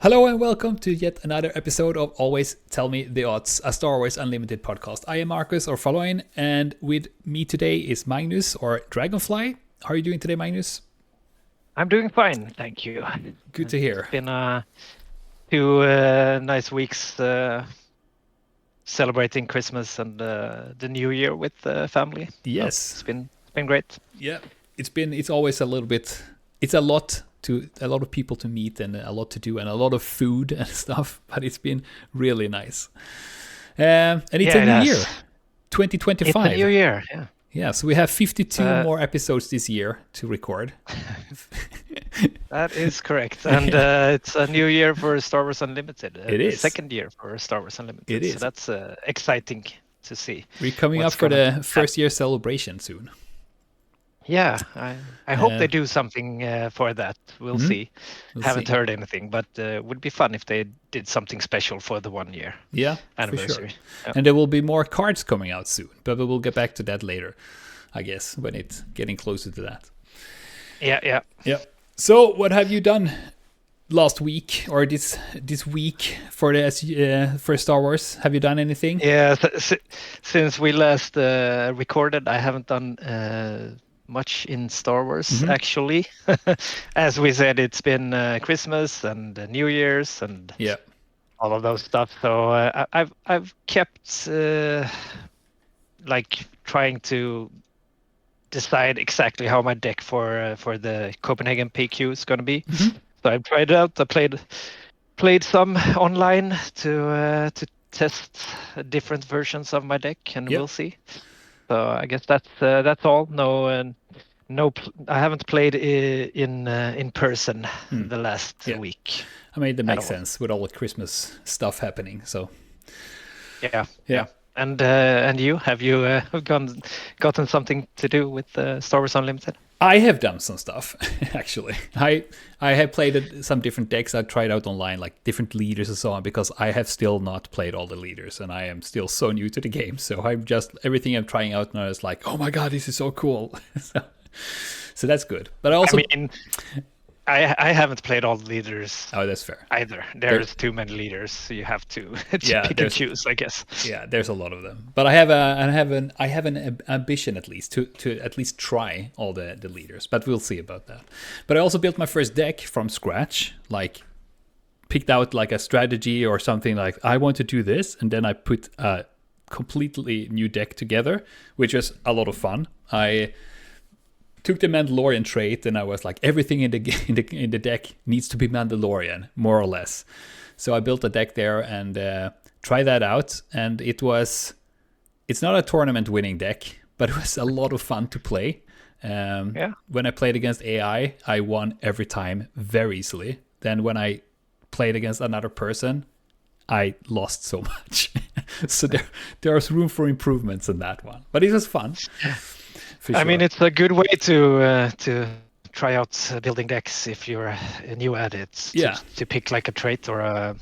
Hello and welcome to yet another episode of Always Tell Me the Odds, a Star Wars Unlimited podcast. I am Marcus or Fahloin, and with me today is Magnus or Dragonfly. How are you doing today, Magnus? I'm doing fine, thank you. Good to hear. It's been two nice weeks celebrating Christmas and the New Year with the family. Yes, so it's been great. Yeah, it's always a little bit. It's a lot of people to meet and a lot to do and a lot of food and stuff. But it's been really nice. And it's a new year, 2025. It's a new year, yeah. Yeah, so we have 52 more episodes this year to record. That is correct. And it's a new year for Star Wars Unlimited. It is. Second year for Star Wars Unlimited. It is. So that's exciting to see. We're coming up for the first year celebration soon. Yeah, I hope they do something for that. We'll see. Haven't heard anything, but it would be fun if they did something special for the 1 year anniversary. For sure. Yeah. And there will be more cards coming out soon, but we will get back to that later, I guess, when it's getting closer to that. Yeah. So what have you done last week or this week for for Star Wars? Have you done anything? Yeah, since we last recorded, I haven't done much in Star Wars actually. As we said, it's been Christmas and New Year's and all of those stuff. So I've kept like trying to decide exactly how my deck for the Copenhagen PQ is going to be. So I've tried it out. I played some online to test different versions of my deck, and we'll see. So I guess that's all. I haven't played in person the last week. I mean, that makes sense with all the Christmas stuff happening. So yeah. And you, have you gotten something to do with Star Wars Unlimited? I have done some stuff, actually. I have played some different decks. I tried out online, like different leaders and so on, because I have still not played all the leaders, and I am still so new to the game. So everything I'm trying out now is like, oh my god, this is so cool. So that's good. But I haven't played all the leaders. Oh, that's fair. Either there's too many leaders, so you have to pick and choose, I guess. Yeah, there's a lot of them. But I have an ambition at least to at least try all the leaders. But we'll see about that. But I also built my first deck from scratch, like picked out like a strategy or something like I want to do this, and then I put a completely new deck together, which was a lot of fun. I took the Mandalorian trait, and I was like, everything in the deck needs to be Mandalorian, more or less. So I built a deck there and tried that out, and it's not a tournament-winning deck, but it was a lot of fun to play. When I played against AI, I won every time very easily. Then when I played against another person, I lost so much. So there was room for improvements in that one, but it was fun. Sure. I mean, it's a good way to try out building decks if you're new at it. To pick like a trait or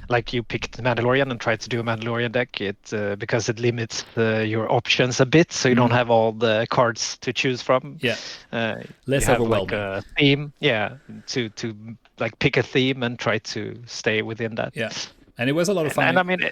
like you picked the Mandalorian and tried to do a Mandalorian deck. Because it limits your options a bit, so you don't have all the cards to choose from. Less overwhelming. Like a theme. To like pick a theme and try to stay within that. And it was a lot of fun. And I mean.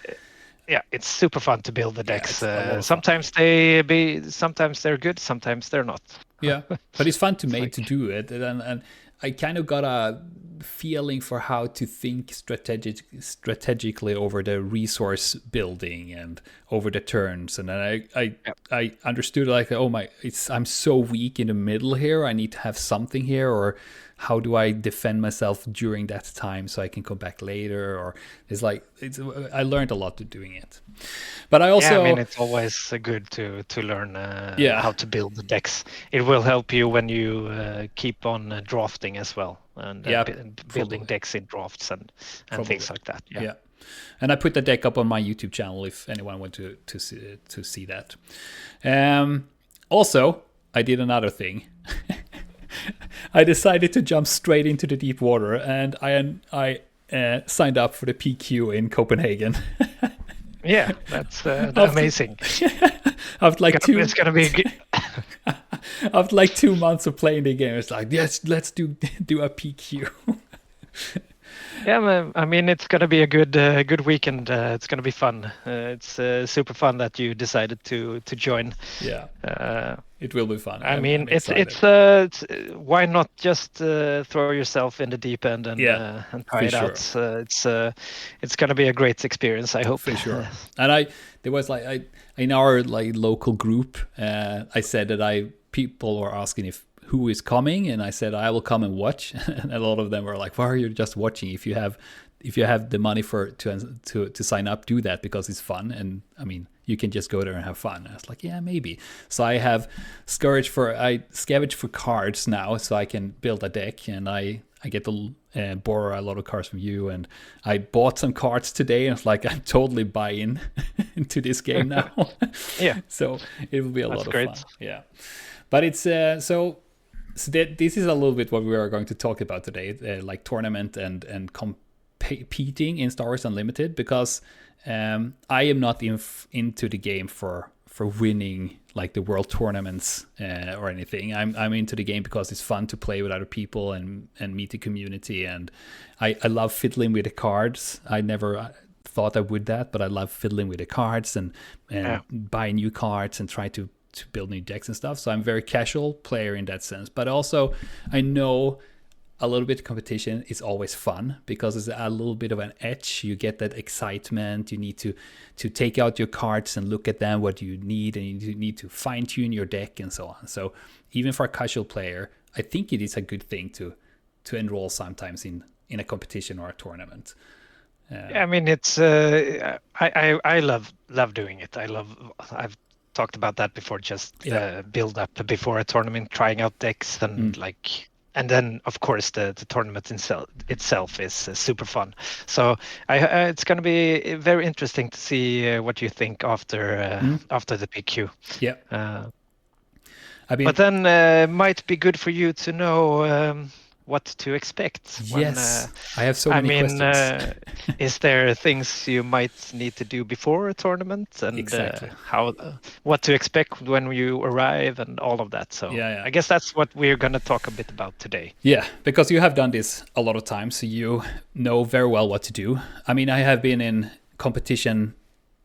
It's super fun to build the decks. Sometimes they're good, sometimes they're not. But it's fun to do it, and I kind of got a feeling for how to think strategically over the resource building and over the turns, and then I understood like, I'm so weak in the middle here. I need to have something here, or how do I defend myself during that time so I can come back later? Or I learned a lot to doing it. But I also, it's always good to learn how to build the decks. It will help you when you keep on drafting as well, and building decks in drafts and things like that. And I put the deck up on my YouTube channel if anyone wants to see that. Also, I did another thing. I decided to jump straight into the deep water, and I signed up for the PQ in Copenhagen. Yeah, that's amazing. After like it's gonna be good. After like 2 months of playing the game, it's like, yes, let's do a PQ. Yeah, I mean, it's gonna be a good weekend. It's gonna be fun. It's super fun that you decided to join. Yeah, Uh, it will be fun. I I'm mean, excited. why not just throw yourself in the deep end Yeah, and try for it sure. out? It's gonna be a great experience, I hope. For sure. And there was like I in our like local group, I said that people were asking if who is coming, and I said I will come and watch, and a lot of them were like, "Why are you just watching? If you have the money for to sign up, do that because it's fun, and I mean you can just go there and have fun." And I was like, "Yeah, maybe." So I scavenge for cards now, so I can build a deck, and I get to borrow a lot of cards from you, and I bought some cards today, and it's like I'm totally buying into this game now. Yeah, So it will be a that's lot of fun. great. Yeah, but it's this is a little bit what we are going to talk about today, like tournament and competing in Star Wars Unlimited, because I am not into the game for winning like the world tournaments or anything. I'm into the game because it's fun to play with other people and meet the community, and I love fiddling with the cards. I never thought I would that, but I love fiddling with the cards and Yeah. buy new cards and try to build new decks and stuff. So I'm a very casual player in that sense. But also I know a little bit of competition is always fun because it's a little bit of an edge. You get that excitement. You need to take out your cards and look at them, what you need, and you need to fine tune your deck and so on. So even for a casual player, I think it is a good thing to enroll sometimes in a competition or a tournament. Yeah, I mean, it's I love doing it. I've talked about that before. Just Yeah. build up before a tournament, trying out decks, and and then of course the tournament itself is super fun. So it's going to be very interesting to see what you think after the PQ. Yeah. I But mean, then might be good for you to know what to expect when. yes, I have so I many mean, questions. is there things you might need to do before a tournament, and Exactly. how what to expect when you arrive, and all of that? So Yeah, yeah. I guess that's what we're gonna talk a bit about today. Yeah, because you have done this a lot of times, so you know very well what to do. I mean, I have been in competition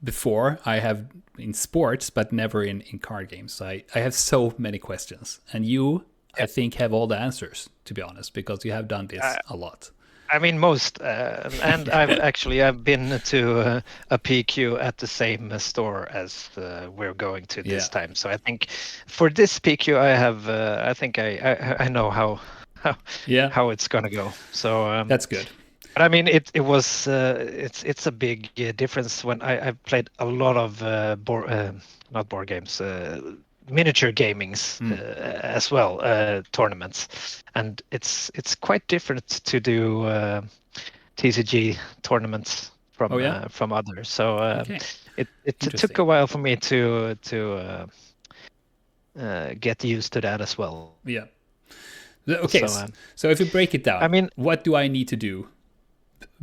before. I have in sports, but never in card games. So I have so many questions. And you, I Yeah. think, have all the answers, to be honest, because you have done this a lot. I mean, most, and I've been to a PQ at the same store as we're going to Yeah. this time. So I think for this PQ, I think I know Yeah, how it's gonna go. So that's good. but I mean, it was it's a big difference when I've played a lot of not board games, miniature gamings as well, tournaments, and it's quite different to do TCG tournaments Oh, yeah? from others. So Okay. it took Interesting. a while for me to get used to that as well. Yeah. Okay, So so if you break it I down, mean, what do I need to do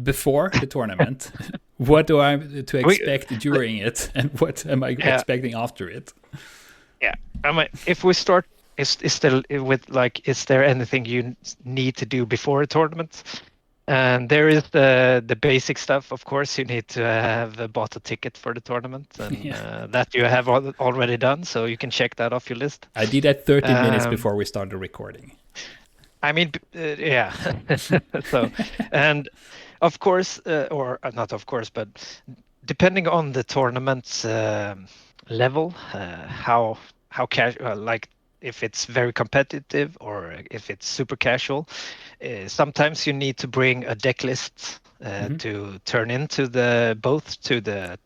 before the tournament? What do I to we expect during it, and what am I yeah. expecting after it? Yeah, I mean, if we start, is there with like, is there anything you need to do before a tournament? And there is the basic stuff. Of course, you need to have bought a ticket for the tournament, and Yeah, that you have already done, so you can check that off your list. I did that 30 minutes Um, before we started recording. I mean, yeah. So, and of course, or not of course, but depending on the tournament's level, how casual, like if it's very competitive or if it's super casual, sometimes you need to bring a deck list to turn into the both to the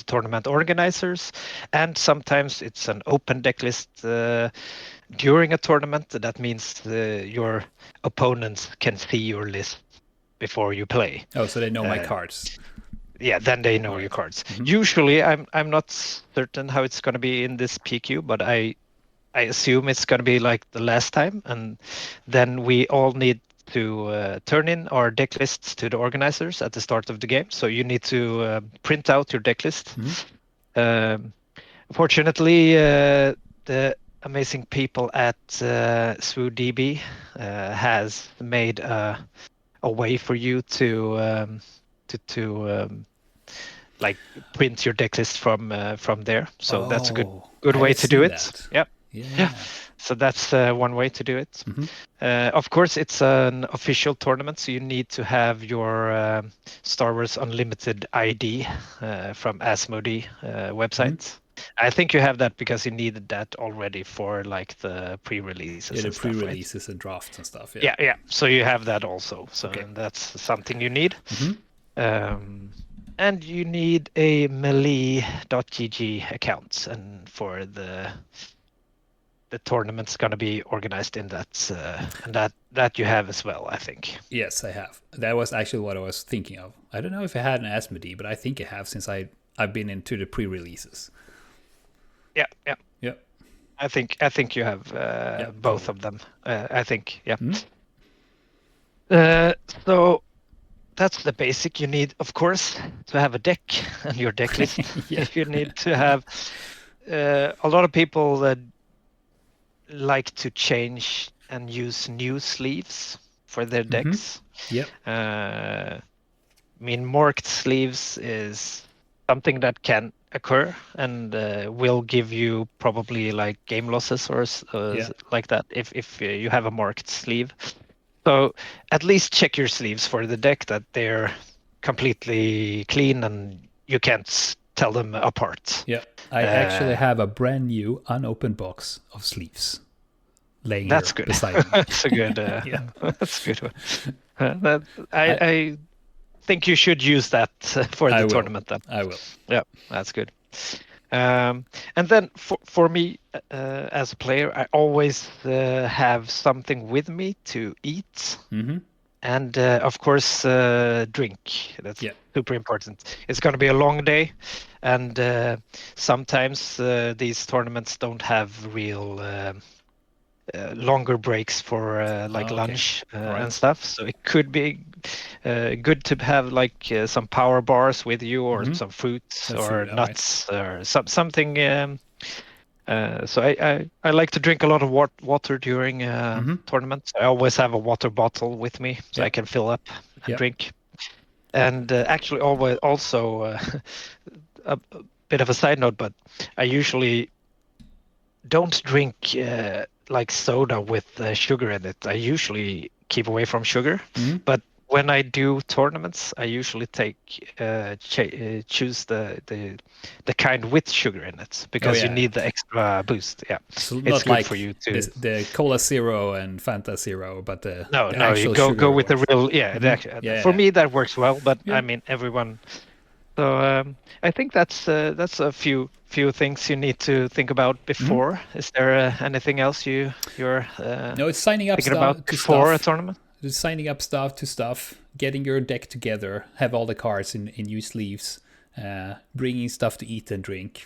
tournament organizers, and sometimes it's an open deck list during a tournament. That means your opponents can see your list before you play. Oh, so they know my Uh, cards. yeah, then they know All your right. cards. Usually, I'm not certain how it's going to be in this PQ, but I assume it's going to be like the last time, and then we all need to turn in our deck lists to the organizers at the start of the game. So you need to print out your deck list. Um, Fortunately, the amazing people at SwooDB has made a way for you to like print your deck list from there. So that's a Oh, good I way haven't to do seen it. that. Yeah. Yeah. Yeah. So that's one way to do it. Hmm. Of course, it's an official tournament, so you need to have your Star Wars Unlimited ID from Asmodee website. I think you have that because you needed that already for like the pre-releases Yeah, the and stuff, right? pre-releases and drafts and stuff. Yeah. Yeah, yeah. So you have that also. So Okay. that's something you need. Hmm. Um, and you need a melee.gg account, and for the tournament's going to be organized in that, and that you have as well, I think. Yes, I have. That was actually what I was thinking of. I don't know if I had an Asmodee, but I think I have since I've been into the pre-releases. Yeah, yeah. Yeah. I think you have Yeah. both Probably. of them. I think, yeah. Hmm. Uh, so that's the basic you need, of course, to have a deck and your deck list. Yeah. You need to have a lot of people that like to change and use new sleeves for their Hmm. decks. Yep. I mean, marked sleeves is something that can occur and will give you probably like game losses or Yeah. like that if you have a marked sleeve. So at least check your sleeves for the deck that they're completely clean and you can't tell them apart. Yeah. I actually have a brand new unopened box of sleeves laying That's here good. beside me. That's a good. Yeah. That's a good one. That I I think you should use that for I the will. tournament then. I will. Yeah, that's good. And then for me as a player, I always have something with me to eat, Hmm. and of course drink. That's Yeah. super important. It's going to be a long day, and sometimes these tournaments don't have real longer breaks for like Oh, okay. lunch All and right. stuff. So it could be good to have like some power bars with you, or Hmm. some fruits Some or food. All right. nuts or something. So I like to drink a lot of water during Hmm. tournaments. I always have a water bottle with me so I Yep. can fill up and Yep. drink. And actually, always also a bit of a side note, but I usually don't drink like soda with sugar in it. I usually keep away from sugar, Hmm. but when I do tournaments, I usually take choose the kind with sugar in it Oh because you yeah. Yeah. need the extra boost. Yeah, So it's not good for like you to. the Cola Zero and Fanta Zero, but No, the no, you actual go sugar with the ones. real. Yeah, Hmm. Yeah. for Yeah. me that works well. But I Yeah. mean, everyone. So I think that's a few things you need to think about Hmm. before. Is there anything else you're No, it's signing up thinking about stuff to before a stuff. tournament? Just signing up stuff to stuff, getting your deck together, have all the cards in new sleeves, bringing stuff to eat and drink.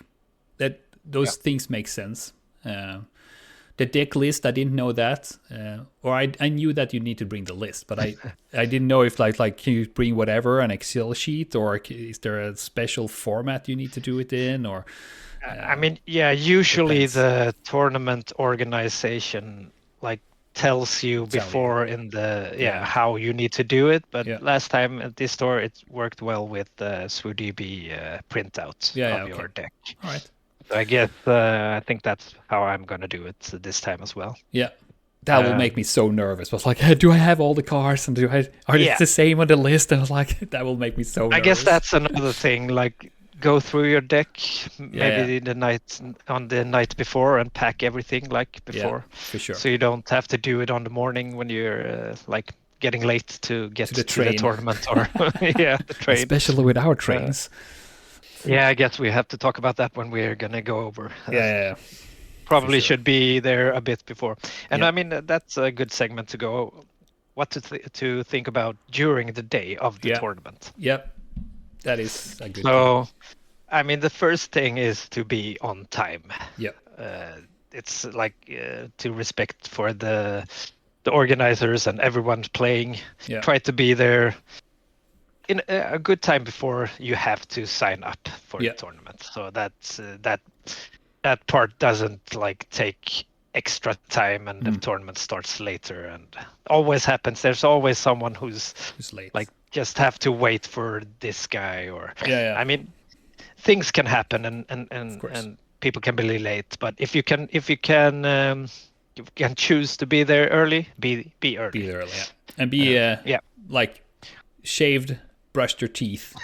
That Yeah. those things make sense. The deck list, I didn't know that, or I knew that you need to bring the list, but I didn't know if like can you bring whatever an Excel sheet, or is there a special format you need to do it in, or I mean, yeah, usually depends. the tournament organization like tells you Tell you, before in the yeah, how you need to do it. But yeah, last time at this store, it worked well with the SWDB printout yeah, yeah. of Okay, your deck. all right, So I guess I think that's how I'm gonna do it this time as well. yeah. That will make me Um, so nervous. But like, do I have all the cards, and are they yeah, the same on the list? And I was like, that will make me so I guess nervous. that's another thing. Like, go through your deck Yeah, yeah, maybe the night on the night before and pack everything like yeah, before, for sure. so you don't have to do it on the morning when you're like getting late to get To the to the train, tournament or yeah, the train. especially with our Uh, trains. yeah, I guess we have to talk about that when we're gonna go over. Yeah, yeah, yeah, for Probably sure. should be there a bit before. And I Yep, mean, that's a good segment to go. What to think about during the day of the yep, tournament. yep. That is a good thing. So, I mean, the first thing is to be on time. Yep, Uh, it's like to respect for the organizers and everyone's playing. yep, Try to be there in a good time before you have to sign up for the yep. tournament. So that's that part doesn't like take extra time and the tournament starts later, and always happens. There's always someone who's late. like just have to wait for this guy, or Yeah. I mean, things can happen, and course. and people can be late. But if you can choose to be there early, be early. Be there early, yeah. And be like shaved, brushed your teeth.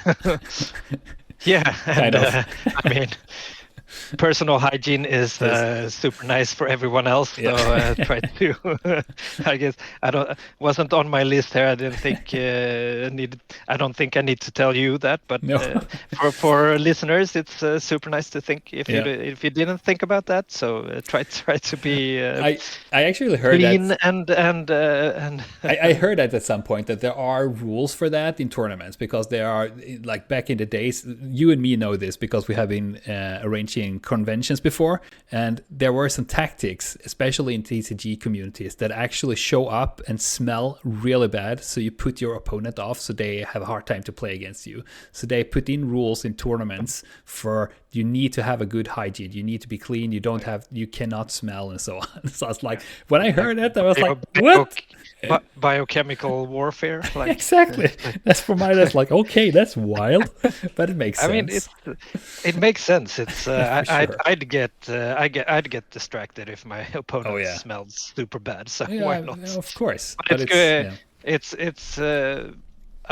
Yeah, Kind and of. I mean, personal hygiene is super nice for everyone else. So try to. I guess wasn't on my list here. I didn't think I don't think I need to tell you that, but No. for listeners, it's super nice to think if you didn't think about that. So try to be. I actually heard clean that, and I heard that at some point that there are rules for that in tournaments, because there are, like back in the days, you and me know this because we have been arranging conventions before, and there were some tactics, especially in TCG communities, that actually show up and smell really bad, so you put your opponent off, so they have a hard time to play against you. So they put in rules in tournaments for, you need to have a good hygiene, you need to be clean, you cannot smell, and so on. So I was like, when I heard that, I was like, what? Biochemical warfare, like Exactly. That's for my. That's like, okay, that's wild, but it makes sense. I mean, it makes sense. It's sure. I'd get distracted if my opponent smelled super bad. So why not? Of course. But it's a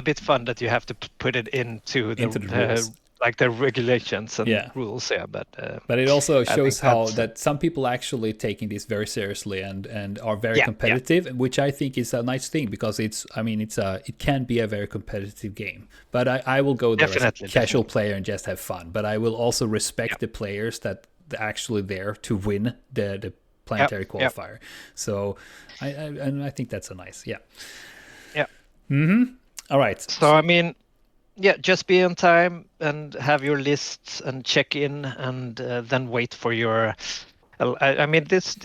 bit fun that you have to put it into the rules. Like the regulations and rules, but it also shows how that some people actually taking this very seriously and are very competitive, which I think is a nice thing, because it can be a very competitive game. But I will go there as a casual player and just have fun. But I will also respect the players that are actually there to win the planetary qualifier. So I think that's a nice All right. So I mean. Yeah, just be on time and have your lists and check in, and then wait for your. I mean, this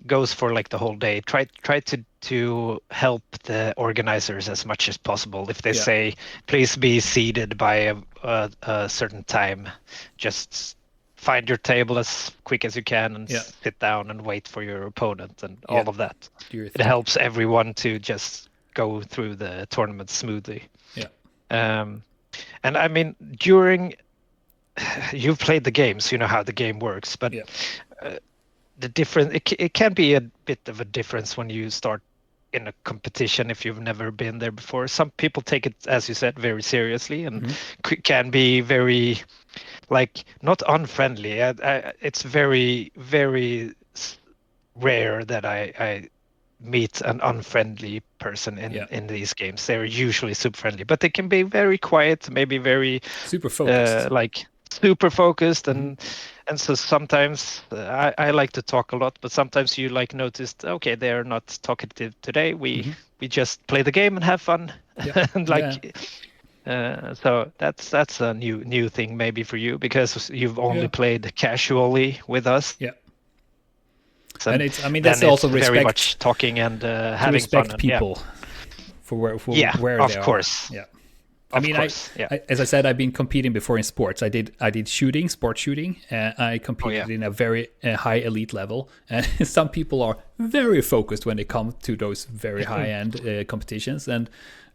goes for like the whole day. Try to help the organizers as much as possible. If they say, please be seated by a certain time, just find your table as quick as you can and sit down and wait for your opponent and all of that. It helps everyone to just go through the tournament smoothly. And I mean, during you've played the games, you know how the game works, but the difference, it can be a bit of a difference when you start in a competition if you've never been there before. Some people take it, as you said, very seriously, and can be very, like, not unfriendly. It's very, very rare that I meet an unfriendly person in these games. They're usually super friendly, but they can be very quiet, maybe very super focused, super focused, and so sometimes I like to talk a lot, but sometimes you like noticed, okay, they're not talkative today. We just play the game and have fun, and so that's a new thing maybe for you, because you've only played casually with us. And it's, I mean, that's also respect, very much talking and having respect fun. people for where of they course. are. I mean, I, as I said, I've been competing before in sports. I did shooting, sport shooting. I competed in a very high elite level. And some people are very focused when they come to those very high end competitions. And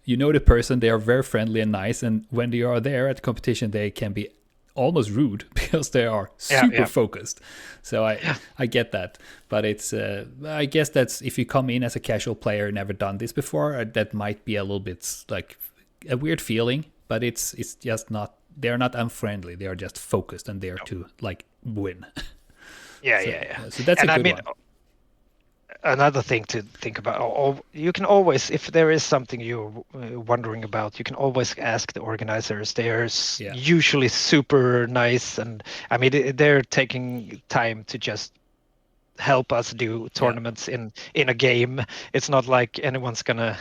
you know the person, they are very friendly and nice. And when they are there at the competition, they can be almost rude because they are super focused. So I get that, but it's I guess that's, if you come in as a casual player, never done this before, that might be a little bit like a weird feeling. But it's just not, they're not unfriendly, they are just focused and there to like win. So that's a good one. Another thing to think about, you can always, if there is something you're wondering about, you can always ask the organizers. They're usually super nice, and I mean, they're taking time to just help us do tournaments in a game. It's not like anyone's gonna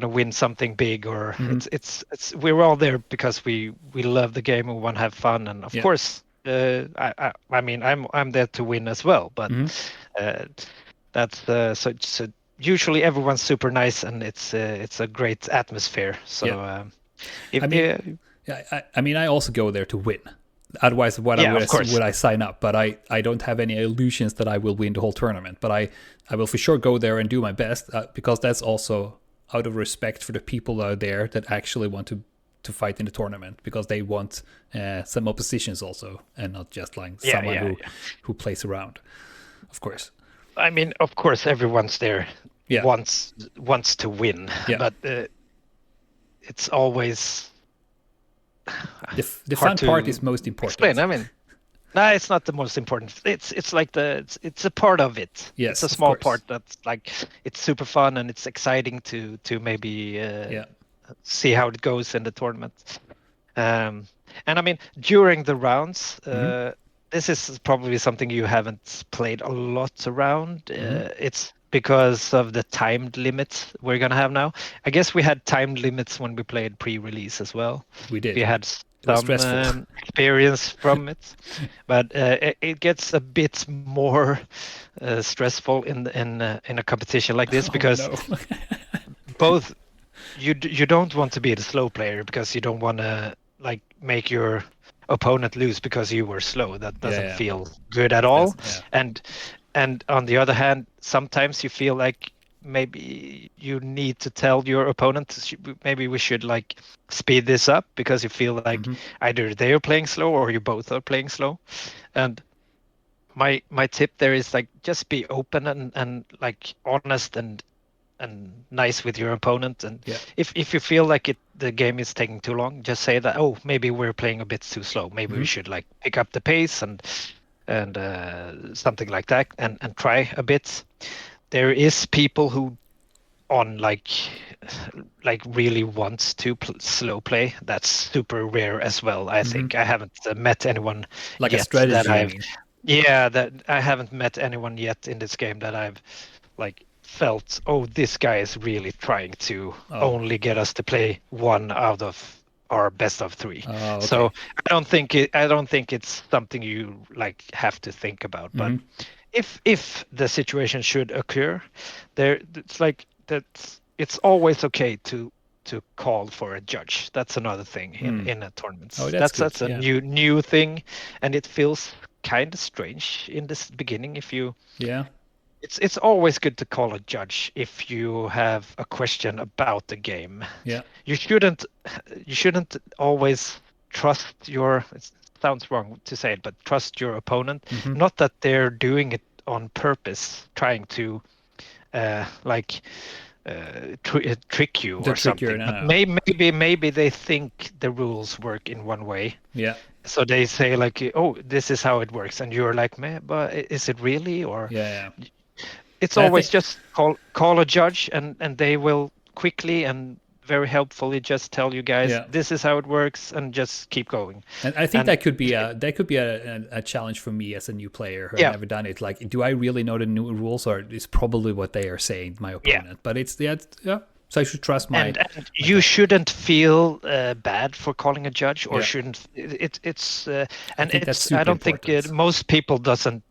win something big, or it's we're all there because we love the game and we want to have fun, and of course I mean, I'm there to win as well, but that's so usually everyone's super nice, and it's a great atmosphere. So I mean, I also go there to win. Otherwise, what Yeah, of course. would I sign up? But I don't have any illusions that I will win the whole tournament. But I will for sure go there and do my best because that's also out of respect for the people out there that actually want to fight in the tournament because they want some oppositions also and not just like Yeah, someone yeah, yeah. who plays around. Of course. I mean, of course, everyone's there Yeah. wants to win, Yeah. but it's always The hard fun part to is most explain. important. I mean, no, it's not the most important. It's like it's a part of it. It's Yes, a of small course. part that's like it's super fun and it's exciting to maybe Yeah. see how it goes in the tournament. And I mean, during the rounds, Mm-hmm. this is probably something you haven't played a lot around. Mm-hmm. It's because of the timed limits we're gonna have now. I guess we had timed limits when we played pre-release as well. We We did. had It was some stressful. experience from it, but it gets a bit more stressful in a competition like this Oh because no. both you don't want to be the slow player because you don't want to like make your opponent lose because you were slow. That Yeah, doesn't yeah. feel good at all. Yeah. And and on the other hand, sometimes you feel like maybe you need to tell your opponent maybe we should like speed this up because you feel like Mm-hmm. either they're playing slow or you both are playing slow. And my tip there is like just be open and like honest and nice with your opponent. And Yeah. if you feel like the game is taking too long, just say that, oh, maybe we're playing a bit too slow. Maybe we Mm-hmm. should like pick up the pace and something like that and try a bit. There is people who on like really wants to slow play. That's super rare as well. I Mm-hmm. think I haven't met anyone Like a yet that strategy, you I've mean? yeah that I haven't met anyone yet in this game that I've like felt, oh, this guy is really trying to Oh. only get us to play one out of our best of three. Oh, So okay. I don't think it's something you like have to think about. But Mm-hmm. if the situation should occur, there it's like that it's always okay to call for a judge. That's another thing Mm. in a Oh, tournaments. that's good. That's a Yeah. new thing, and it feels kind of strange in this beginning if you Yeah. it's always good to call a judge if you have a question about the game. Yeah. You shouldn't you shouldn't always trust your it sounds wrong to say it, but trust your opponent. Mm-hmm. Not that they're doing it on purpose, trying to like trick you The or trickier. something. No, But no. maybe they think the rules work in one way, Yeah. so they say like, oh, this is how it works, and you're like, man, but is it really? Or Yeah. Yeah. it's I always think. just call a judge and they will quickly and very helpfully just tell you guys Yeah. this is how it works and just keep going. And I think And that could be a challenge for me as a new player who have yeah, never done it. Like, do I really know the new rules, or is probably what they are saying, my yeah. opponent? But it's yeah. So I should trust And my you gut. shouldn't feel bad for calling a judge or Yeah, shouldn't it's I and think that's it's I super don't think important. most people doesn't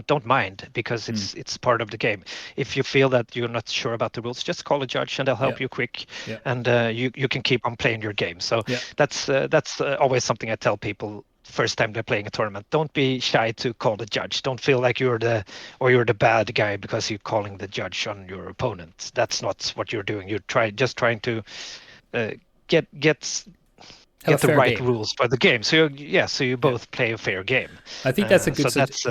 don't mind because Mm. it's part of the game. If you feel that you're not sure about the rules, just call a judge and they'll Yeah, help you quick, yeah, and you can keep on playing your game. So yeah, that's always something I tell people first time they're playing a tournament. Don't be shy to call the judge. Don't feel like you're the bad guy because you're calling the judge on your opponent. That's not what you're doing. You're trying to uh, get get have a get the fair right game. rules for the game. So so you Yeah, both play a fair game. I think that's a So good. that's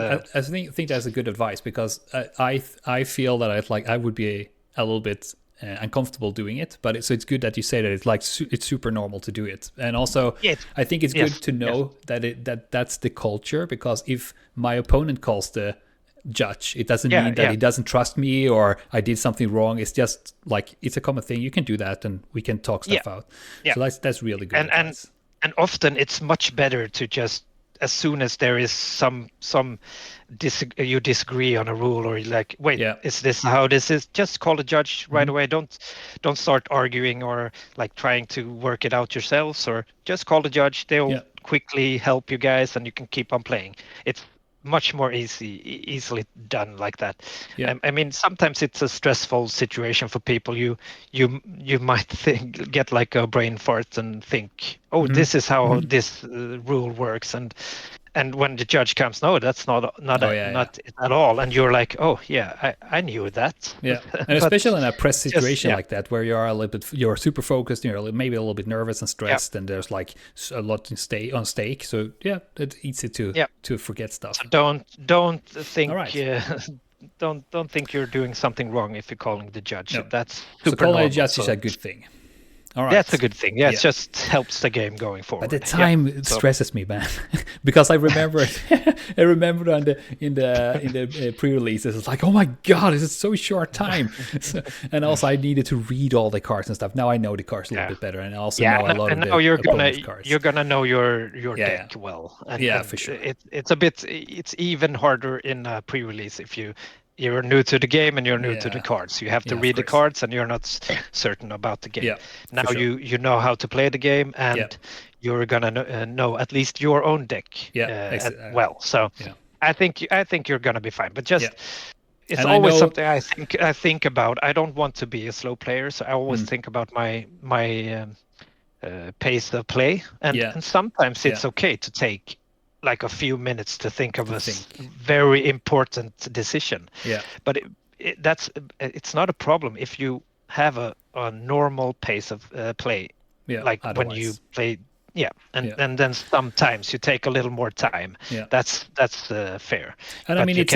Think that's a good advice because I feel that I would be a little bit uncomfortable doing it, but so it's good that you say that it's like it's super normal to do it, and also yeah, I think it's good yes, to yes, know that's the culture because if my opponent calls the judge, it doesn't yeah, mean that yeah, he doesn't trust me or I did something wrong. It's just like it's a common thing. You can do that, and we can talk yeah, stuff out. yeah. So that's really good And advice. and often it's much better to just as soon as there is some you disagree on a rule or you're like, wait, Yeah. is this how this is? Just call the judge right Hmm. away. Don't start arguing or like trying to work it out yourselves, or just call the judge. They'll Yeah. quickly help you guys and you can keep on playing. It's much more easily done like that. Yeah. I mean, sometimes it's a stressful situation for people. You might get like a brain fart and think, oh, this is how this rule works, and when the judge comes, no, that's Oh yeah, yeah. not it at all, and you're like, oh yeah, I knew that. Yeah, and But especially in a press just, situation yeah, like that, where you are a little bit, you're super focused, you're maybe a little bit nervous and yeah, stressed, and there's like a lot to stay on stake. So yeah, it's easy yeah. to forget stuff. So don't think All right. don't think you're doing something wrong if you're calling the judge. No. That's So super calling a normal. judge is So a good thing. All right. that's a good thing. Yeah, it Yeah. just helps the game going forward. But the time it stresses me, man, because I remember I remember in the pre-releases, it's like, oh my god, this is so short time. And also I needed to read all the cards and stuff. Now I know the cards a little bit better, and I also know a lot and of now the you're opponent's cards. gonna know your deck well. And for sure. It's even harder in a pre-release if you're new to the game and you're new to the cards. You have to read the cards and you're not certain about the game. Yeah, now sure. you know how to play the game, and you're gonna know at least your own deck well. So I think you're gonna be fine. But just it's and always something I think about. I don't want to be a slow player, so I always think about my pace of play, and sometimes it's okay to take like a few minutes to think of very important decision. Yeah. But it's not a problem if you have a normal pace of play. Yeah. Like otherwise. when you play. Yeah, and then sometimes you take a little more time. Yeah. That's fair. And but I mean, it's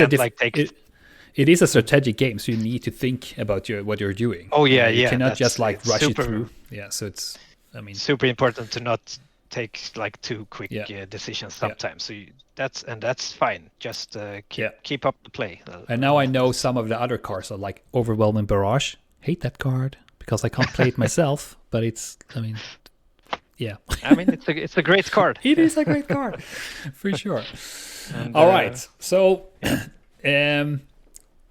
it is a strategic game, so you need to think about what you're doing. Oh yeah, you cannot just like rush it through. Yeah, so it's super important to not take like too quick decisions sometimes. So that's fine. Just keep up the play. And now I know some of the other cards are like Overwhelming Barrage. Hate that card because I can't play it myself, but it's yeah. I mean, it's a great card. It is a great card, for sure. And, all right, so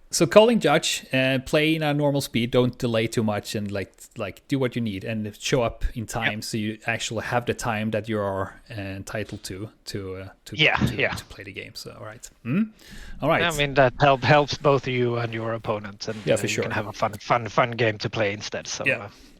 so calling judge, play in a normal speed, don't delay too much, and like do what you need and show up in time, so you actually have the time that you are entitled to play the game. So all right. I mean, that helps both you and your opponent, and for sure. You can have a fun game to play instead. So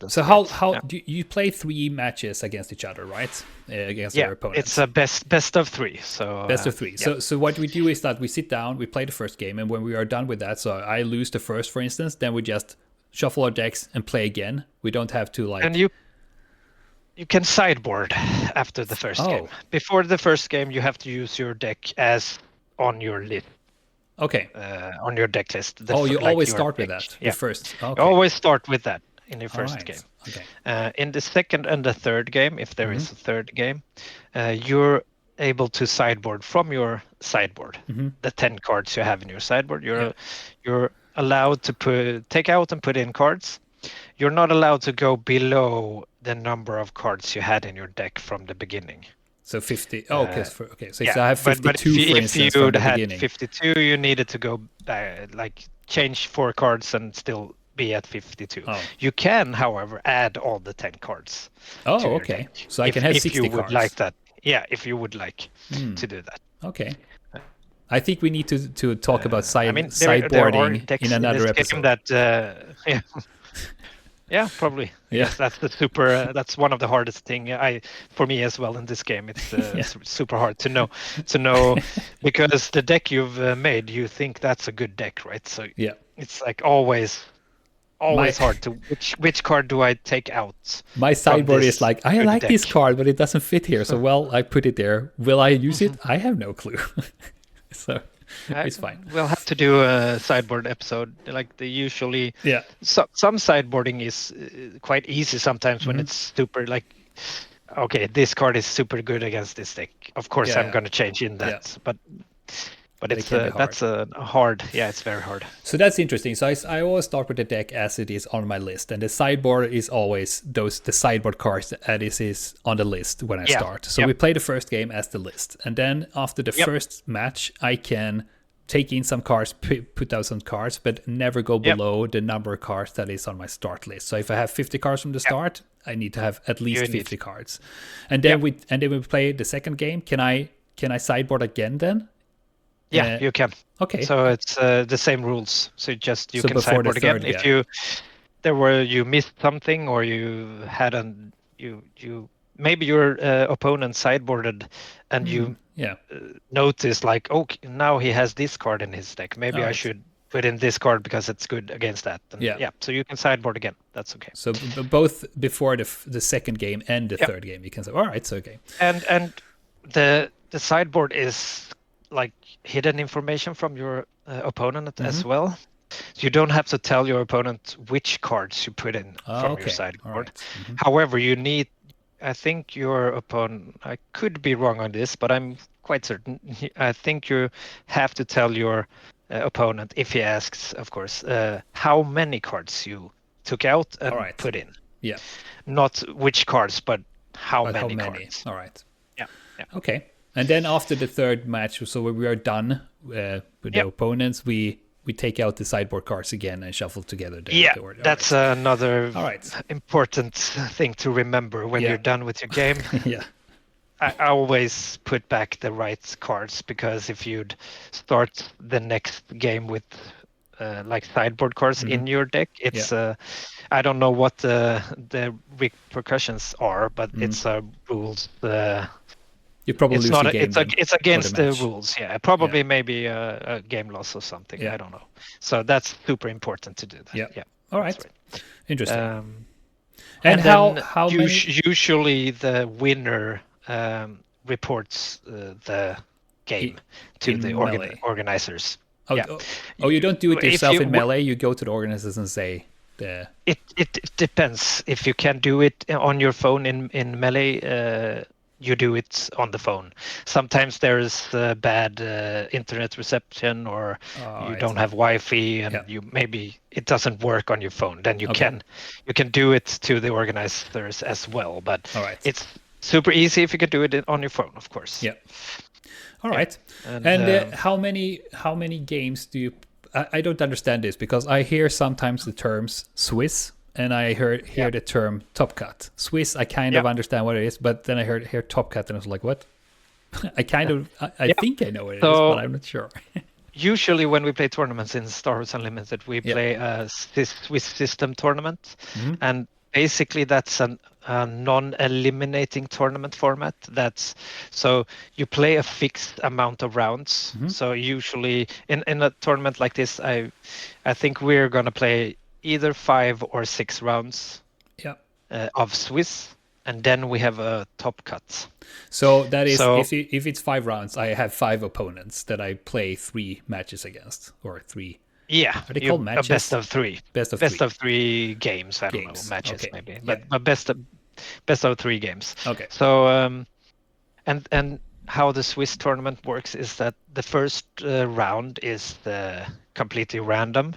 so how do you play 3 matches against each other, right? Against your opponents. It's a best of 3. So best of 3. So what we do is that we sit down, we play the first game, and when we are done with that, so I lose the first, for instance, then we just shuffle our decks and play again. We don't have to like. And you can sideboard after the first game. Before the first game, you have to use your deck as on your list. Okay. On your deck list. You always start with that. Yeah. The first. Okay. You always start with that in your first game. Okay. In the second and the third game, if there is a third game, you're able to sideboard from your sideboard. The 10 cards you have in your sideboard. You're allowed to take out and put in cards. You're not allowed to go below the number of cards you had in your deck from the beginning. So 50. Okay. So if I have 52, but for instance, if you from the had beginning. 52, you needed to go change 4 cards and still be at 52. You can, however, add all the 10 cards. Oh, okay. Deck. So I can have 60 if you cards. Would like that. Yeah, if you would like to do that. Okay. I think we need to talk about sideboarding in another episode. Yeah, probably. Yeah, yes, that's one of the hardest thing for me as well in this game. It's super hard to know because the deck you've made, you think that's a good deck, right? So it's like always hard to which card do I take out? My sideboard is like, I like this card, but it doesn't fit here. So I put it there. Will I use it? I have no clue. So it's fine. We'll have to do a sideboard episode. Like they usually, some sideboarding is quite easy sometimes when it's super like, okay, this card is super good against this deck. Of course, I'm going to change in that, but it's that's a hard. Yeah, it's very hard. So that's interesting. So I always start with the deck as it is on my list, and the sideboard is always the sideboard cards that is on the list when I start. So we play the first game as the list, and then after the first match, I can take in some cards, put out some cards, but never go below the number of cards that is on my start list. So if I have 50 cards from the start, I need to have at least 50 cards, and then we play the second game. Can I sideboard again then? Yeah, you can. Okay. So it's the same rules. So you So can before the sideboard again third if guy. you missed something, or you had you maybe your opponent sideboarded and you Yeah. notice like, okay, now he has this card in his deck. Maybe All I right. should put in this card because it's good against that. And Yeah. yeah, so you can sideboard again. That's okay. So both before the second game and the Yeah. third game, you can say, all right, it's okay. And the sideboard is like hidden information from your opponent as well. So you don't have to tell your opponent which cards you put in from your Okay. sideboard. All right. However, I think your opponent, I could be wrong on this, but I'm quite certain. I think you have to tell your opponent, if he asks, of course, how many cards you took out and All right. put in. Yeah. Not which cards, but how But many how many? cards. All right. Yeah. Yeah. Okay. And then after the third match, so when we are done with the opponents, we take out the sideboard cards again and shuffle together the order. That's another important thing to remember when you're done with your game. Yeah. I always put back the right cards, because if you'd start the next game with like sideboard cards in your deck, it's I don't know what the repercussions are, but it's rules. You probably lose the game. It's against the rules. Yeah, probably maybe a game loss or something. I don't know. So that's super important to do that. Yeah. All right. Interesting. And how many... usually the winner reports the game to the organizers. Oh, you don't do it yourself in Melee. You go to the organizers and say the. It depends. If you can do it on your phone in Melee, you do it on the phone. Sometimes there's bad internet reception, or you don't have Wi-Fi, and maybe it doesn't work on your phone. Then you can do it to the organizers as well. But it's super easy if you can do it on your phone, of course. Yeah. All right. And how many games do you? I don't understand this, because I hear sometimes the terms Swiss, and I hear the term Top Cut. Swiss, I kind of understand what it is, but then I hear Top Cut, and I was like, what? I think I know what it is, but I'm not sure. Usually when we play tournaments in Star Wars Unlimited, we play a Swiss system tournament, and basically that's a non-eliminating tournament format. So you play a fixed amount of rounds. So usually in a tournament like this, I think we're gonna play either 5 or 6 rounds of Swiss, and then we have a top cut. So that is, if it's 5 rounds, I have 5 opponents that I play 3 matches against, or 3. Yeah, are they called matches? Best of 3. Best of 3 games. I don't know, matches maybe, but best of 3 games. Okay. So and how the Swiss tournament works is that the first round is completely random.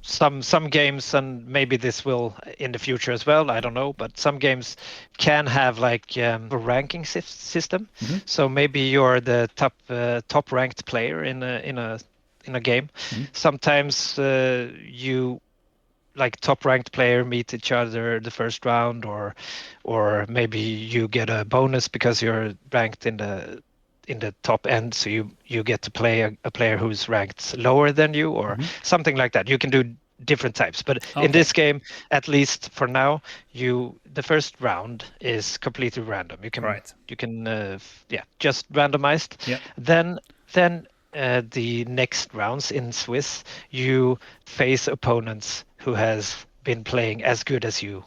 Some games, and maybe this will in the future as well, I don't know, but some games can have like a ranking system. So maybe you're the top ranked player in a game. Sometimes you like top ranked player meet each other the first round, or maybe you get a bonus because you're ranked in the top end, so you get to play a player who's ranked lower than you, or something like that. You can do different types, but in this game, at least for now, the first round is completely random. You can just randomized. Then the next rounds in Swiss, you face opponents who has been playing as good as you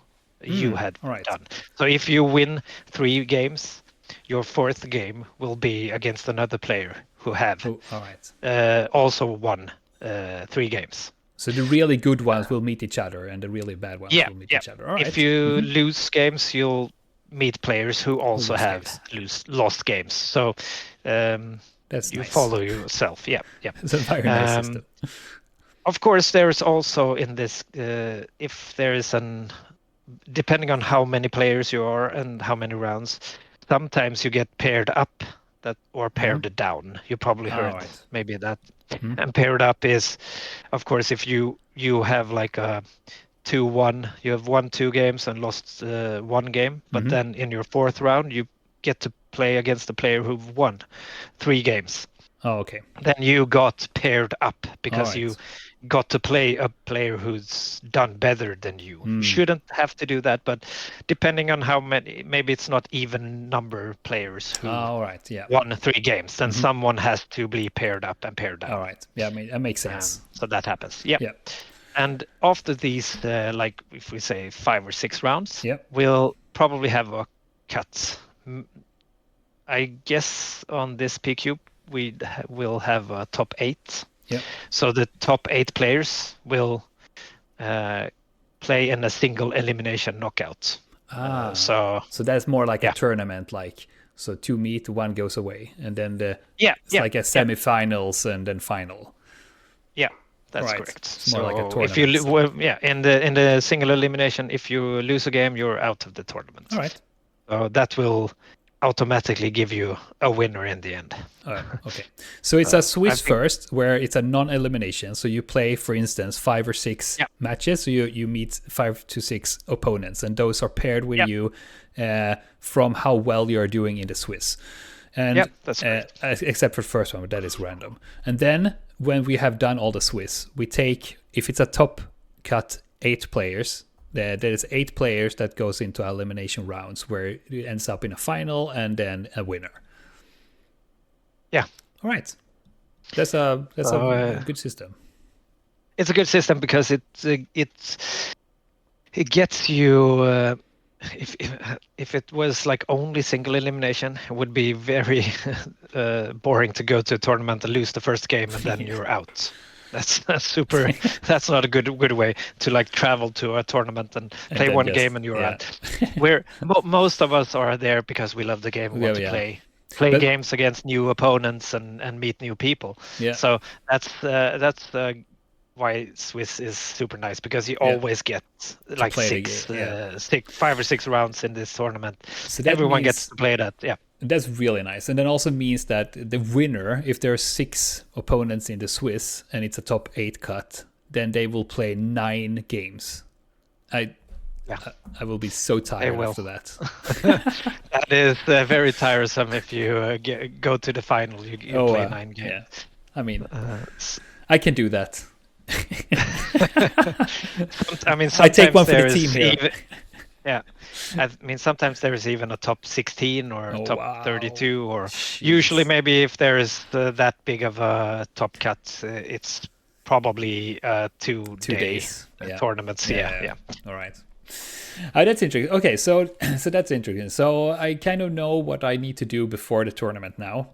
had done. So if you win 3 games, your 4th game will be against another player who have also won 3 games. So the really good ones will meet each other, and the really bad ones will meet each other. All right. If you lose games, you'll meet players who also have lost games. So that's you nice. follow yourself. Yeah. It's a very nice system. Of course, there's also in this, if there is depending on how many players you are and how many rounds, sometimes you get paired up or paired down. You probably heard maybe that. And paired up is, of course, if you have like a 2-1, you have won 2 games and lost 1 game, but then in your 4th round, you get to play against the player who won 3 games. Oh, okay. then you got paired up because All right. you got to play a player who's done better than you. You Mm. shouldn't have to do that, but depending on how many, maybe it's not even number players who All right. Yeah. won 3 games, then someone has to be paired up and paired down. All right. Yeah, I mean, that makes sense. So that happens. Yeah. Yeah. And after these, like if we say 5 or 6 rounds, Yeah. we'll probably have a cut. I guess on this PQ we will have a top 8. Yeah. So the top 8 players will play in a single elimination knockout. So that's more like a tournament, like so 2 meet, 1 goes away, and then it's like a semifinals and then final. Yeah, that's right. correct. It's more like a if tournament. in the single elimination, if you lose a game, you're out of the tournament. All right. So that will automatically give you a winner in the end. Okay. So it's a Swiss first, where it's a non-elimination. So you play, for instance, 5 or 6 matches. So you meet 5 to 6 opponents, and those are paired with you from how well you are doing in the Swiss. And that's right. Except for the first one, but that is random. And then when we have done all the Swiss, we take, if it's a top cut 8 players, there is 8 players that goes into elimination rounds where it ends up in a final and then a winner. Yeah. All right. That's a good system. It's a good system because it gets you. If it was like only single elimination, it would be very boring to go to a tournament and lose the first game and then you're out. That's super. That's not a good way to like travel to a tournament and play one game and you're out. Where most of us are there because we love the game, we want to play games against new opponents and meet new people. Yeah. So that's why Swiss is super nice, because you always get like 5 or 6 rounds in this tournament. So everyone gets to play that. Yeah. That's really nice. And then also means that the winner, if there are 6 opponents in the Swiss and it's a top 8 cut, then they will play 9 games. I will be so tired after that. That is very tiresome if you go to the final. You play 9 games. Yeah. I mean, I can do that. I mean, I take one for the team here. I mean, sometimes there is even a top 16 or top 32, or usually maybe if there is that big of a top cut, it's probably 2 days tournaments. Yeah. All right. That's interesting. Okay, so that's interesting. So I kind of know what I need to do before the tournament now.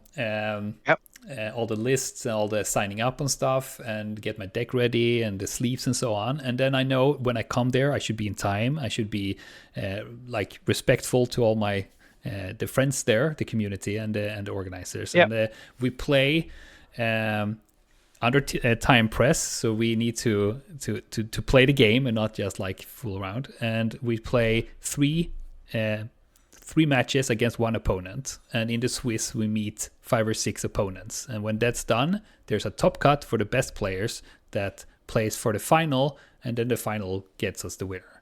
All the lists, all the signing up and stuff, and get my deck ready and the sleeves and so on. And then I know when I come there, I should be in time. I should be like respectful to all my the friends there, the community and the organizers. And we play under time press, so we need to play the game and not just like fool around. And we play 3 matches against 1 opponent, and in the Swiss we meet 5 or 6 opponents, and when that's done, there's a top cut for the best players that plays for the final, and then the final gets us the winner.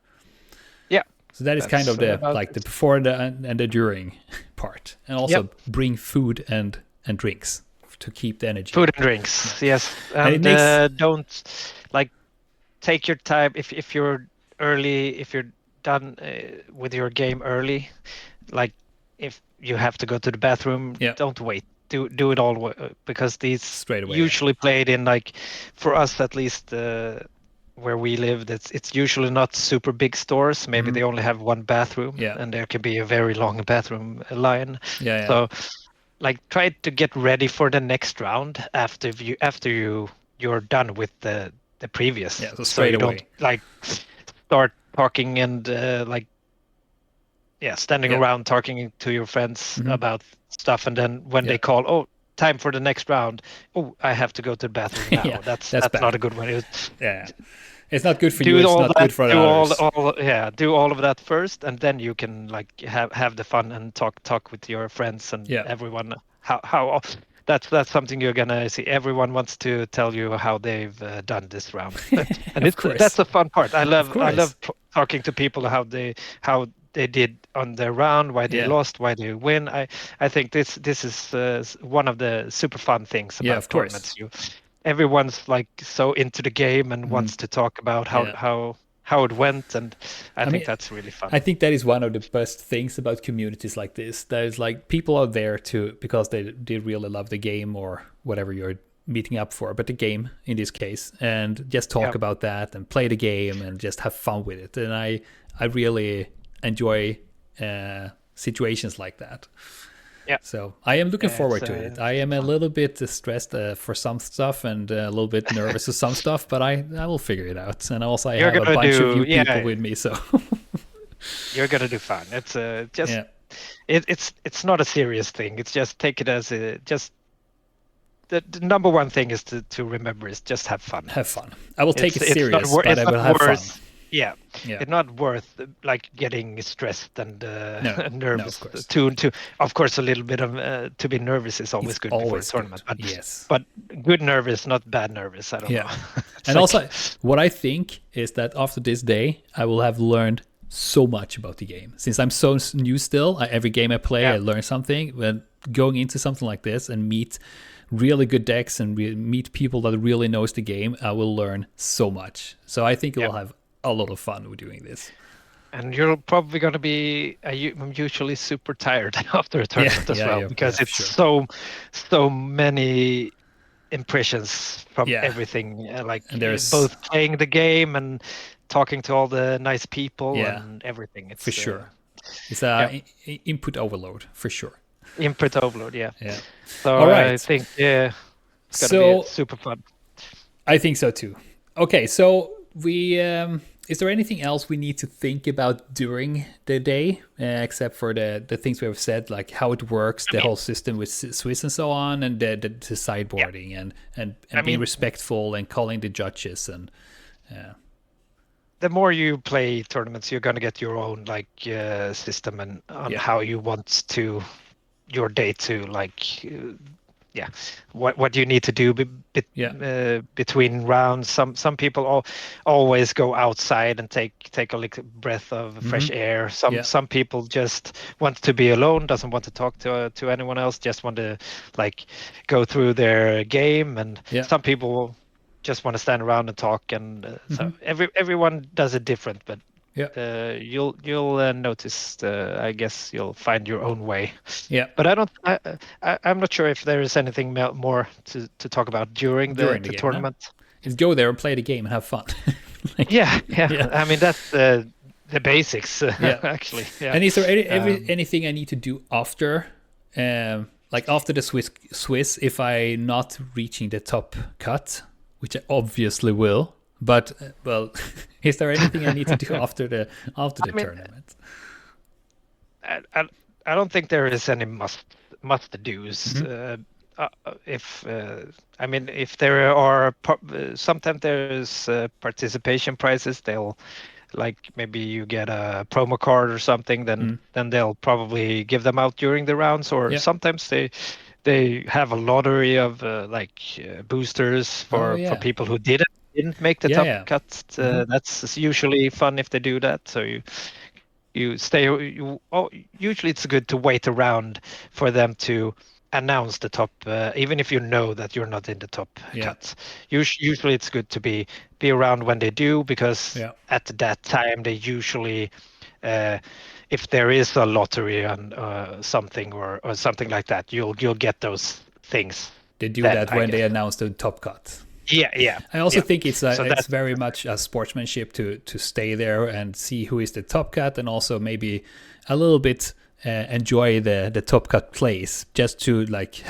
So that is kind of the like the before and the during part, and also bring food and drinks to keep the energy. Food and drinks, yes, and don't like take your time if you're early, if you're done with your game early. Like if you have to go to the bathroom, don't wait. Do it all, because these usually played in, like, for us at least, where we live, it's usually not super big stores. Maybe they only have 1 bathroom, and there can be a very long bathroom line. So like try to get ready for the next round after you're done with the previous. So straight away. Don't like start talking and standing around talking to your friends about stuff, and then when they call, time for the next round, I have to go to the bathroom now. That's not a good one. It's not good for you. It's not good for others. Do all of that first, and then you can like have the fun and talk with your friends and everyone. How that's something you're gonna see. Everyone wants to tell you how they've done this round, and that's a fun part. I love talking to people how they did on their round, why they Yeah. lost, why they win. I think this is one of the super fun things Yeah, about of course. tournaments. Everyone's like so into the game and wants to talk about Yeah. how it went, and I I think mean, that's really fun. I think that is one of the best things about communities like this. There's like people are there to because they really love the game or whatever you're meeting up for, but the game in this case, and just talk Yeah. about that and play the game and just have fun with it. And I really enjoy situations like that. Yeah. So I am looking forward to it. It's I am a fun. little bit stressed for some stuff and a little bit nervous for some stuff, but I will figure it out. And also I You're have a gonna bunch of do, new people yeah, with me, so you're gonna do fun. It's just yeah, it's not a serious thing. It's just take it as a just the number one thing is to remember is just have fun. have fun. I will take it It's not serious, but I it's will not have fun. worth. Yeah, Yeah. it's not worth like getting stressed and No, nervous. of course. Of course, a little bit of to be nervous is always It's good before a always tournament. good. Yes. But good nervous, not bad nervous. I don't Yeah. know. It's And like- also, what I think is that after this day, I will have learned so much about the game. Since I'm so new still, every game I play, I learn something. When going into something like this and meet really good decks and meet people that really knows the game, I will learn so much. So I think I will have a lot of fun with doing this. And you're probably going to be usually super tired after a tournament as well, because it's so many impressions from everything, like and there's both playing the game and talking to all the nice people and everything. It's for sure. It's input overload for sure. Input overload, yeah. So all right. I think it's gonna be super fun. I think so too. Okay, so we is there anything else we need to think about during the day, except for the things we have said, like how it works, the whole system with Swiss and so on, and the sideboarding and being respectful and calling the judges and. The more you play tournaments, you're gonna get your own like system and on how you want to your day to like. What you need to do between rounds. Some people always go outside and take a little breath of fresh air. Some people just want to be alone, doesn't want to talk to anyone else, just want to like go through their game, and some people just want to stand around and talk, and so everyone does it different, but you'll notice. I guess you'll find your own way. Yeah. But I'm not sure if there is anything more to talk about during the game, tournament. Just go there and play the game and have fun. Yeah. I mean that's the basics. Actually. Yeah. And is there anything I need to do after, like after the Swiss, if I not reaching the top cut, which I obviously will. But well, is there anything I need to do after the tournament? I don't think there is any must do's. If there are sometimes there's participation prizes. They'll like maybe you get a promo card or something. Then they'll probably give them out during the rounds, or sometimes they have a lottery of boosters for people who didn't make the top cut. That's usually fun if they do that. So usually it's good to wait around for them to announce the top, even if you know that you're not in the top cut. Usually it's good to be around when they do, because at that time they usually if there is a lottery and something or something like that, you'll get those things. They do that when they announce the top cut. Yeah. I also think it's very much a sportsmanship to stay there and see who is the top cut, and also maybe a little bit enjoy the top cut plays, just to like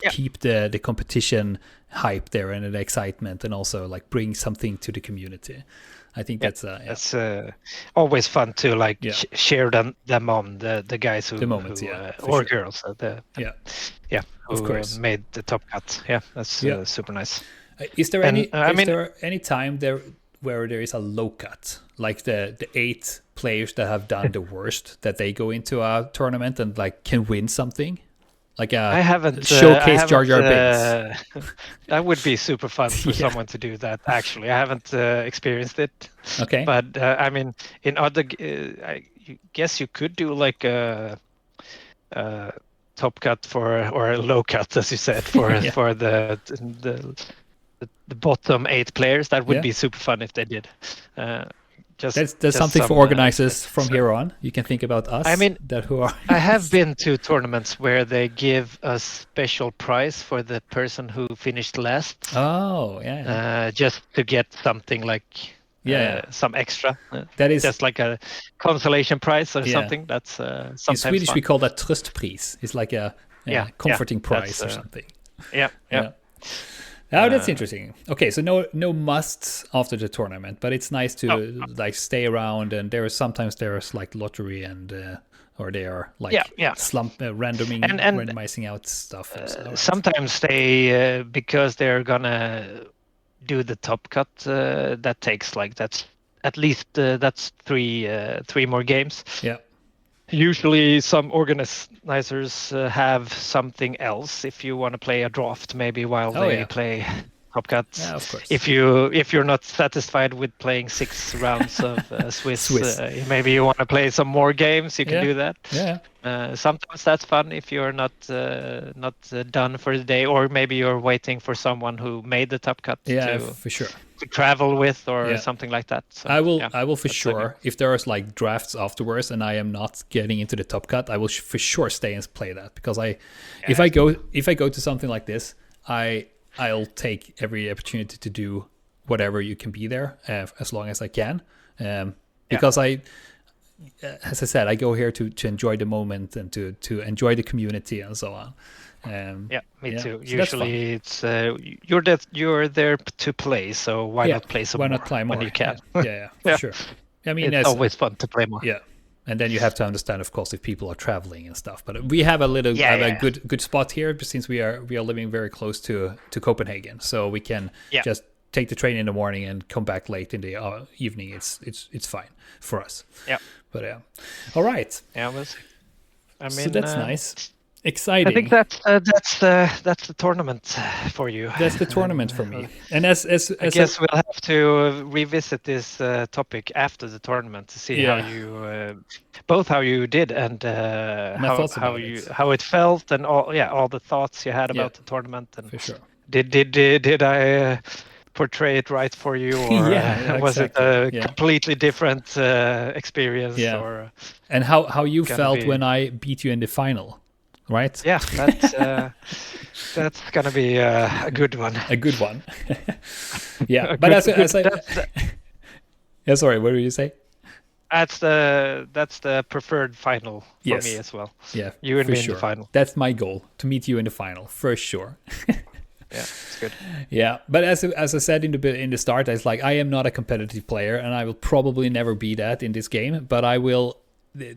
keep the competition hype there and the excitement, and also like bring something to the community. I think that's always fun to like share them on the guys who or girls of course made the top cut. That's super nice. Is there any time there where there is a low cut, like the 8 players that have done the worst, that they go into a tournament and like can win something? Like I haven't showcase Jar Jar Binks. That would be super fun for someone to do that. Actually, I haven't experienced it. Okay. But I mean, in other, guess you could do like a top cut or a low cut, as you said, for Yeah. for the bottom 8 players. That would Yeah. be super fun if they did. That's Just something for some organizers from here on. You can think about us. I mean, that who are. I have been to tournaments where they give a special prize for the person who finished last, Oh, yeah. just to get something like Yeah. some extra. That is, just like a consolation prize or Yeah. something. That's in sometimes Swedish fun. we call that tröstpris. It's like a comforting prize that's, or something. Yeah. Oh, that's interesting. Okay, so no musts after the tournament, but it's nice to like stay around. And sometimes there's like lottery and or they are like randomizing out stuff. Sometimes they because they're gonna do the top cut. That takes that's at least that's three more games. Yeah. Usually, some organizers have something else. If you want to play a draft, maybe while they play top cuts. Yeah, of course. If you're not satisfied with playing 6 rounds of Swiss. Maybe you want to play some more games. You can do that. Yeah. Sometimes that's fun if you're not done for the day, or maybe you're waiting for someone who made the top cut. For sure. To travel with or something like that. So, I will for sure. If there's like drafts afterwards and I am not getting into the top cut, I will for sure stay and play that, because if I go to something like this, I'll take every opportunity to do whatever you can be there as long as I can, because as I said, I go here to enjoy the moment and to enjoy the community and so on. Me too. So usually it's you're there to play, so why not play some more? Why not play more when you can? For sure. I mean, it's always fun to play more. Yeah, and then you have to understand, of course, if people are traveling and stuff. But we have a good spot here, since we are living very close to Copenhagen, so we can just take the train in the morning and come back late in the evening. It's fine for us. Yeah. But all right. Yeah, so that's nice. Exciting. I think that's the tournament for you. That's the tournament for me. And as I guess we'll have to revisit this topic after the tournament to see how you both how you did and how it felt, and all the thoughts you had about the tournament. And for sure. Did I portray it right for you, or was it a completely different experience? Or and how you felt when I beat you in the final? Right? Yeah, that's gonna be a good one. A good one. Yeah, but sorry, what did you say? That's the preferred final for me as well. Yeah, you and me in the final. That's my goal, to meet you in the final for sure. Yeah, it's good. Yeah, but as I said in the start, I was like, I am not a competitive player, and I will probably never be that in this game. But I will.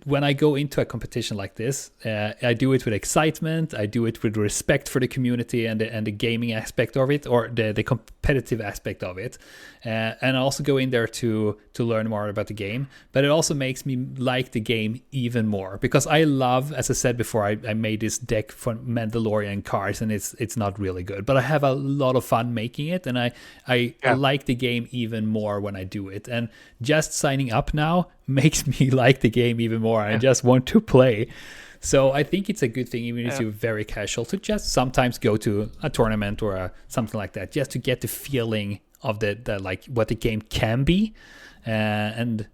When I go into a competition like this, I do it with excitement. I do it with respect for the community and the gaming aspect of it, or the competitive aspect of it. And I also go in there to learn more about the game. But it also makes me like the game even more, because I love, as I said before, I made this deck for Mandalorian cards, and it's not really good. But I have a lot of fun making it, and I like the game even more when I do it. And just signing up now makes me like the game even more. I just want to play. So I think it's a good thing, even if you're very casual, to just sometimes go to a tournament or something like that, just to get the feeling of the like what the game can be, and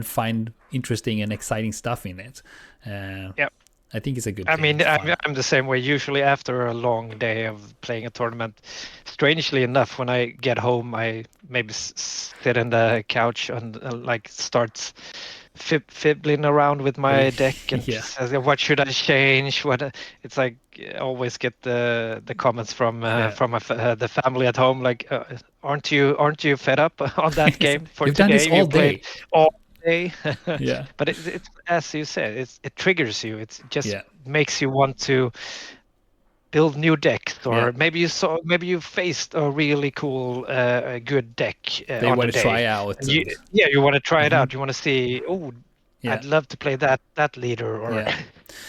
find interesting and exciting stuff in it. I think it's a good thing. I mean, I'm the same way. Usually after a long day of playing a tournament, strangely enough, when I get home, I maybe sit in the couch and start fiddling around with my deck and says, what should I change? It's like I always get the comments from the family at home, like, aren't you fed up on that game for You've today? Done this all day. All day. But it's as you said, it triggers you. It just makes you want to build new decks, or maybe you faced a really cool good deck they want to try out. You want to try it out. You want to see, I'd love to play that leader, or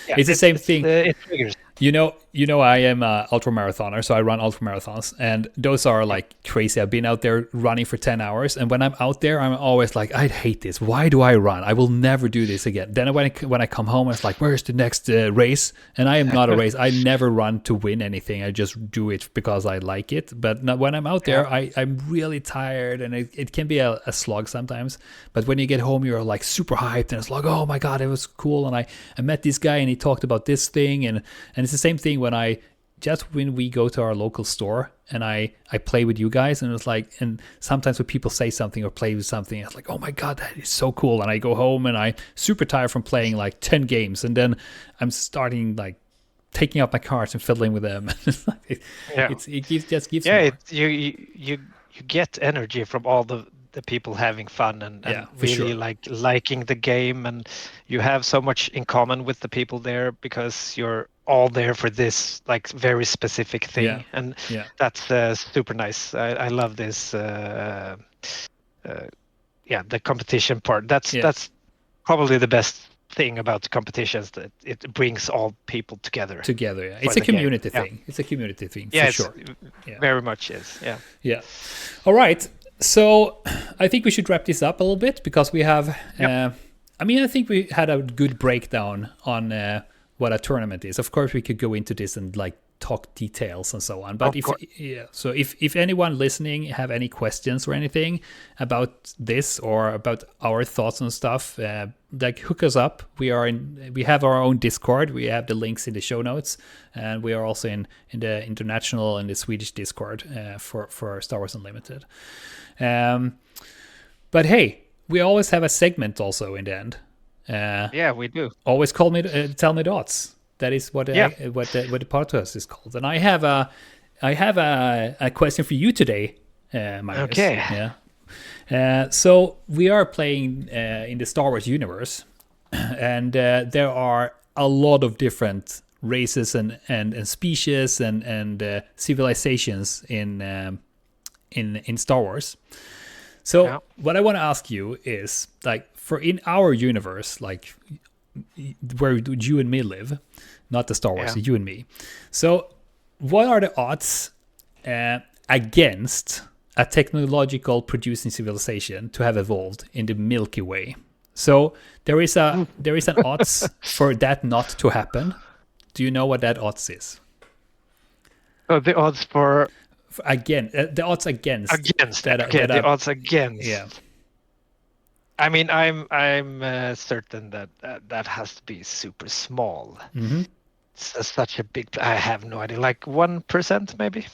it's the same thing. It triggers. I am a ultra marathoner, so I run ultra marathons, and those are like crazy. I've been out there running for 10 hours, and when I'm out there, I'm always like, I hate this. Why do I run? I will never do this again. Then when I come home, it's like, where's the next race? And I am not a race. I never run to win anything. I just do it because I like it. But when I'm out there, I'm really tired, and it can be a slog sometimes. But when you get home, you're like super hyped, and it's like, oh my God, it was cool. And I met this guy, and he talked about this thing, and it's the same thing when we go to our local store and I play with you guys, and it's like, and sometimes when people say something or play with something, it's like, oh my God, that is so cool. And I go home and I'm super tired from playing like 10 games, and then I'm starting like taking out my cards and fiddling with them. It gives more. You get energy from all the people having fun and really sure. like liking the game, and you have so much in common with the people there because you're all there for this like very specific thing, and that's super nice. I love this. The competition part. That's probably the best thing about the competitions, that it brings all people together. It's a community thing. It's a community thing for sure. Very much is. Yeah. All right. So I think we should wrap this up a little bit, because we have. I think we had a good breakdown on what a tournament is. Of course, we could go into this and like talk details and so on. But if anyone listening have any questions or anything about this or about our thoughts and stuff, like hook us up. We have our own Discord. We have the links in the show notes, and we are also in the international and the Swedish Discord for Star Wars Unlimited. But hey, we always have a segment also in the end. We do. Always tell me thoughts. That is what the podcast is called. And I have a question for you today, Magnus. Okay. Yeah. So we are playing in the Star Wars universe, and there are a lot of different races and species and civilizations in Star Wars. So what I want to ask you is, like, for in our universe, like where you and me live, not the Star Wars, you and me. So what are the odds against a technological producing civilization to have evolved in the Milky Way? So there is an odds for that not to happen. Do you know what that odds is? The odds for the odds against the odds against. Yeah. I mean, I'm certain that has to be super small. Mm-hmm. It's such a big. I have no idea. Like 1% maybe.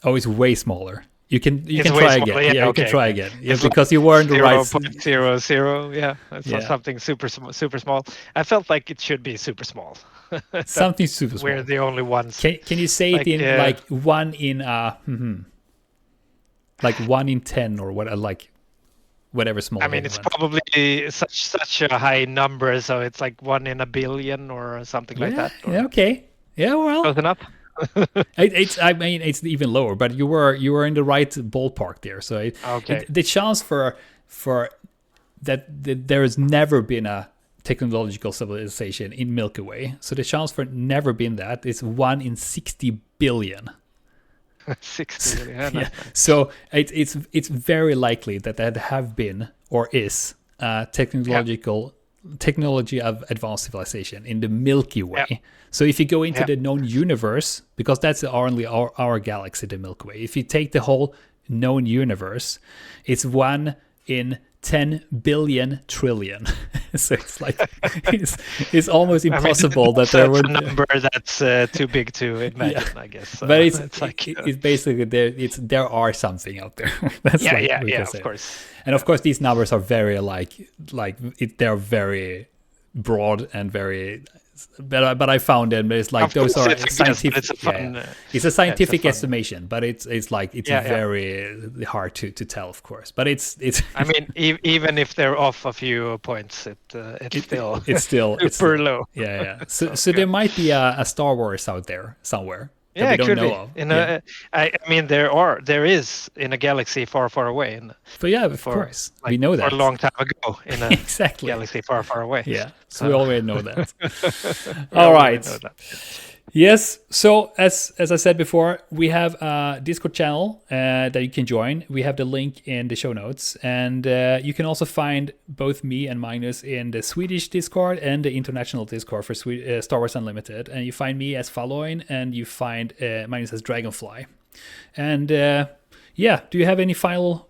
Oh, it's way smaller. You can try again. Yeah, you can try again. Yeah, because you weren't the right. 0.00. Yeah, it's not something super small. I felt like it should be super small. Something super small. We're the only ones. Can you say it in like 1 in like 1 in 10 or what? Like whatever small. I mean, it's probably such a high number, so it's like 1 in a billion or something like that. Or... Yeah. Okay. Yeah. Well. Close enough. It's even lower, but you were in the right ballpark there. So the chance for that there has never been a technological civilization in Milky Way. So the chance for never been that is 1 in 60 billion. 60 billion. Yeah. So it's very likely that have been or is technology of advanced civilization in the Milky Way. Yeah. So if you go into the known universe, because that's only our galaxy, the Milky Way, if you take the whole known universe, it's 1 in 10 billion trillion. So it's like it's almost impossible that there would a number that's too big to imagine, I guess. But it's like it's basically there are something out there. That's of course. And of course, these numbers are very they're very broad and very. But I found them. It's like those are scientific. It's a scientific estimation, but it's very hard to tell, of course. But it's. I mean, even if they're off a few points, it's still super low. Yeah. So there might be a Star Wars out there somewhere. Yeah, it could be. I mean, there is in a galaxy far, far away. But of course, we know that for a long time ago in a galaxy far, far away. Yeah, so we already know that. All right. Yes. So as I said before, we have a Discord channel that you can join. We have the link in the show notes, and you can also find both me and Magnus in the Swedish Discord and the international Discord for Star Wars Unlimited. And you find me as Fahloin, and you find Magnus as Dragonfly. And yeah, do you have any final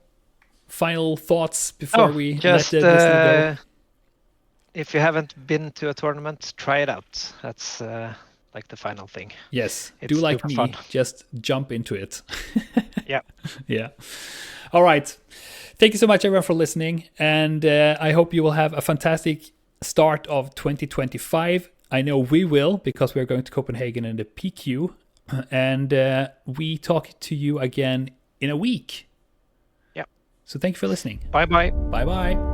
thoughts before we just let the listener go? if you haven't been to a tournament, try it out. That's like the final thing. Yes, It's do like super me. fun. Just jump into it. Yeah. Yeah. All right. Thank you so much, everyone, for listening. And I hope you will have a fantastic start of 2025. I know we will, because we're going to Copenhagen in the PQ. And we talk to you again in a week. Yeah. So thank you for listening. Bye-bye. Bye-bye.